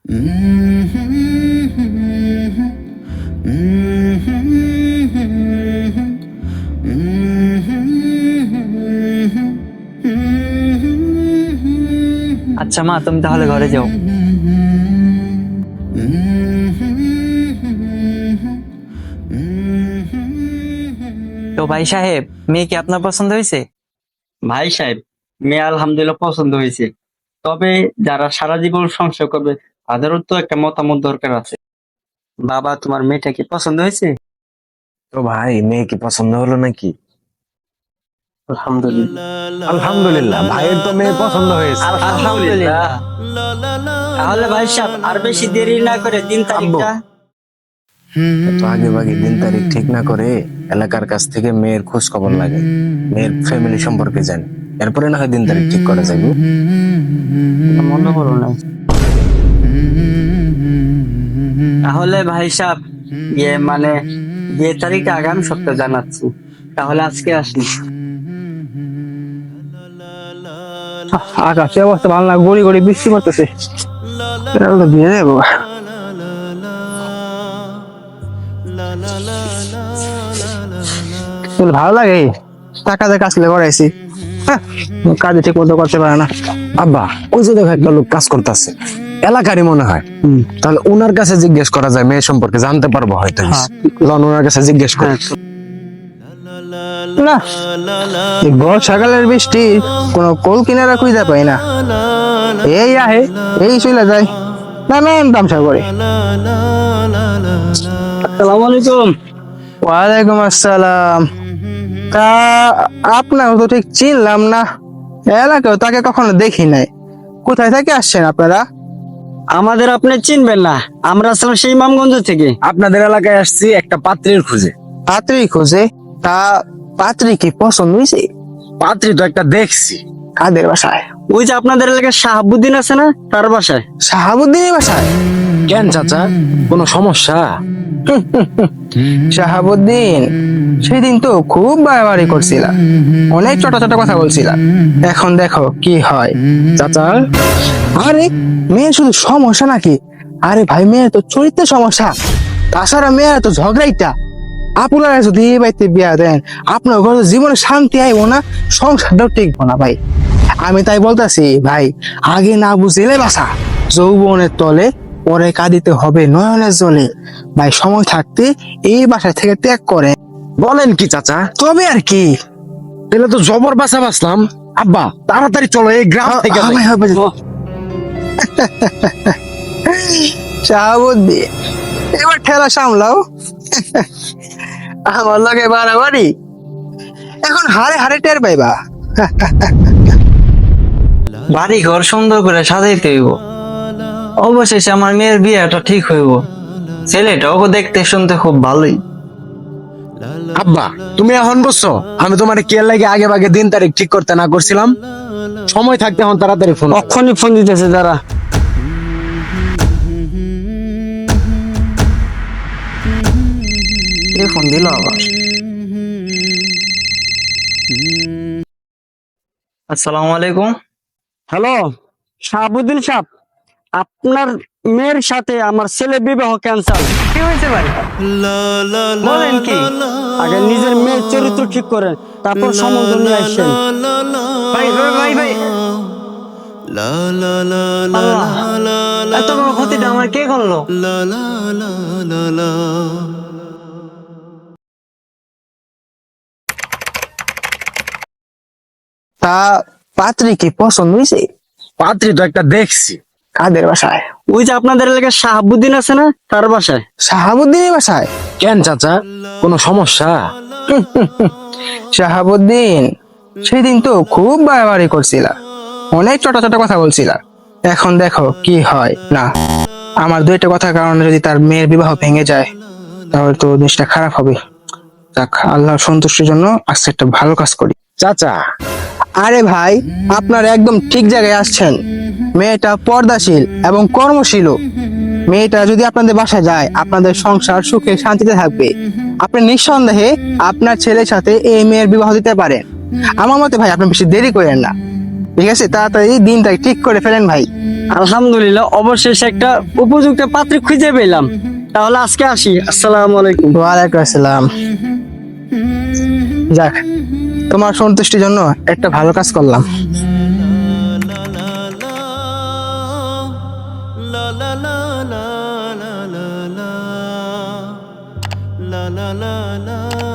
আচ্ছা মা, তুমি তাহলে ঘরে যাও। তো ভাই সাহেব, মেয়ে কি আপনার পছন্দ হয়েছে? ভাই সাহেব, মেয়ে আলহামদুলিল্লাহ পছন্দ হয়েছে, তবে যারা সারা জীবন সংসার করবে তাদেরও তো একটা মতামত দরকার আছে। বাবা, তোমার মেয়েটা কি পছন্দ হয়েছে? তো ভাই, মেয়ে কি পছন্দ হলো নাকি? আলহামদুলিল্লাহ। আলহামদুলিল্লাহ, ভাইয়ের তো মেয়ে পছন্দ হয়েছে। আলহামদুলিল্লাহ। তাহলে ভাই সাহেব, আর বেশি দেরি না করে 3 তারিখটা। তো আগে ভাগে দিন তারিখ ঠিক না করে এলাকার কাছ থেকে মেয়ের খোঁজ খবর লাগে, মেয়ের ফ্যামিলি সম্পর্কে জানি, এরপরে না হয় দিন তারিখ ঠিক করা যাবে। মনে করো না। তাহলে ভাই সাহেব, মানে বিয়ে তারিখটা আগামী সপ্তাহে জানাচ্ছি। তাহলে আজকে আসি। আকাশের অবস্থা ভালো না, গড়ি গড়ি বৃষ্টি পড়তেছে। দিয়ে দেবো ভালো লাগে, টাকা দিয়ে কাজ করাইছি, কাজে ঠিক মতো করতে পারে না। আব্বা, ওই যে দেখো একটা লোক কাজ করতেছে, এলাকারই মনে হয়। তাহলে ওনার কাছে জিজ্ঞেস করা যায়, মেয়ে সম্পর্কে জানতে পারবো হয়তো। লন, ওনার কাছে জিজ্ঞেস করে। না, এই বর্ষাকালের বৃষ্টি কোনো কোল কিনারা খুঁজে পাই না। এই আহে, এই চলে যায়, নানান তামসা করে। আসসালামু আলাইকুম। ওয়ালাইকুম আসসালাম। তা আপনার তো ঠিক চিনলাম না, এলাকাও তাকে কখনো দেখি নাই। কোথায় থেকে আসছেন আপনারা? আমাদের আপনি চিনবেন না, আমরা আসলে সেই ইমামগঞ্জ থেকে। আপনাদের এলাকায় আসছি একটা পাত্রীর খুঁজে। পাত্রী খোঁজে? তা পাত্রী কি পছন্দ হয়েছে? পাত্রী তো একটা দেখছি। কাদের বাসায়? ওই যে আপনাদের এলাকায় শাহাবুদ্দিন আছে না, তার বাসায়। শাহাবুদ্দিনের বাসায়? কেন চাচা, কোনো সমস্যা? শাহাবুদ্দিন সেদিন তো খুব বাড়াবাড়ি করছিল, অনেক ছোট ছোট কথা বলছিল। এখন দেখো কি হয়। চাচা, আরে মেয়ের শুধু সমস্যা নাকি? আরে ভাই, মেয়ের তো চরিত্রের সমস্যা, তাছাড়া মেয়ের তো ঝগড়াইটা। আপনারা যদি এই বাড়িতে বিয়া দেন, আপনার ঘরে জীবনে শান্তি আইব না, সংসারটাও টিকবো না ভাই। আমি তাই বলতেছি ভাই, আগে না বুঝলে বাসা, যৌবনের তলে পরে কাঁদিতে হবে নয়নের জলে। ভাই, সময় থাকতে এই বাসা থেকে ত্যাগ করে। বলেন কি চাচা? তবে আর কি। তাহলে তো জবর বাসা বাসলাম। আব্বা, তাড়াতাড়ি চলো এই গ্রাম থেকে যাই। শাহাবুদ্দিন, এবার ঠেলা সামলাও। আমার লগে বাড়াবাড়ি এখন হারে হারে টের পাইবা। বাড়ি ঘর সুন্দর করে সাজাইতে হইব, অবশেষে আমার মেয়ের বিয়েটা ঠিক হইব। ছেলেটাও দেখতে শুনতে খুব ভালোই। আব্বা, তুমি এখন বসছো, আমি তোমার কে লাগে আগে ভাগে দিন তারিখ ঠিক করতে না করছিলাম। সময় থাকতে এখন তাড়াতাড়ি ফোন। অক্ষণই ফোন দিতেছে তারা। ফোন দিল আবার। আসসালামু আলাইকুম। হ্যালো শাহাবুদ্দিন সাহেব, আপনার মেয়ের সাথে আমার ছেলে বিবাহ ক্যান্সেল। কি হয়েছে ভাই? বলেন কি? আগে নিজের মেয়ের চরিত্র ঠিক করেন, তারপর সম্বন্ধ নিয়ে আসছেন। ভাই ভাই ভাই ভাই, আল্লাহ, এত বড় ক্ষতিটা আমার কে করলো? তা পাত্রী কি পছন্দ হয়েছে? পাত্রী তো একটা দেখছি। কাদের বাসায়? ওই যে আপনাদের এলাকায় শাহাবুদ্দিন আছে না, তার বাসায়। শাহাবুদ্দিনের বাসায়? কেন চাচা, কোনো সমস্যা? শাহাবুদ্দিন সেদিন তো খুব বাড়াবাড়ি করছিল, অনেক ছোট ছোট কথা বলছিল। এখন দেখো কি হয়। না, আমার দুইটা কথার কারণে যদি তার মেয়ের বিবাহ ভেঙে যায়, তাহলে তো জিনিসটা খারাপ হবে। যাক, আল্লাহর সন্তুষ্টির জন্য আজকে একটা ভালো কাজ করি। চাচা, আরে ভাই, আপনারা একদম ঠিক জায়গায় আসছেন। মেয়েটা পর্দাশীল এবং কর্মশীল। মেয়েটা যদি আপনাদের বাসায় যায়, আপনাদের সংসার সুখে শান্তিতে থাকবে। আপনি নিঃসন্দেহে আপনার ছেলের সাথে এই মেয়ের বিবাহ দিতে পারেন। আমার মতে ভাই, আপনি বেশি দেরি করেন না, ঠিক আছে? তাড়াতাড়ি দিনটা ঠিক করে ফেলেন ভাই। আলহামদুলিল্লাহ অবশেষে একটা উপযুক্ত পাত্রী খুঁজে পেলাম। তাহলে আজকে আসি, আসসালামু আলাইকুম। ওয়ালাইকুম আসসালাম। যাক, তোমার সন্তুষ্টির জন্য একটা ভালো কাজ করলাম। la la la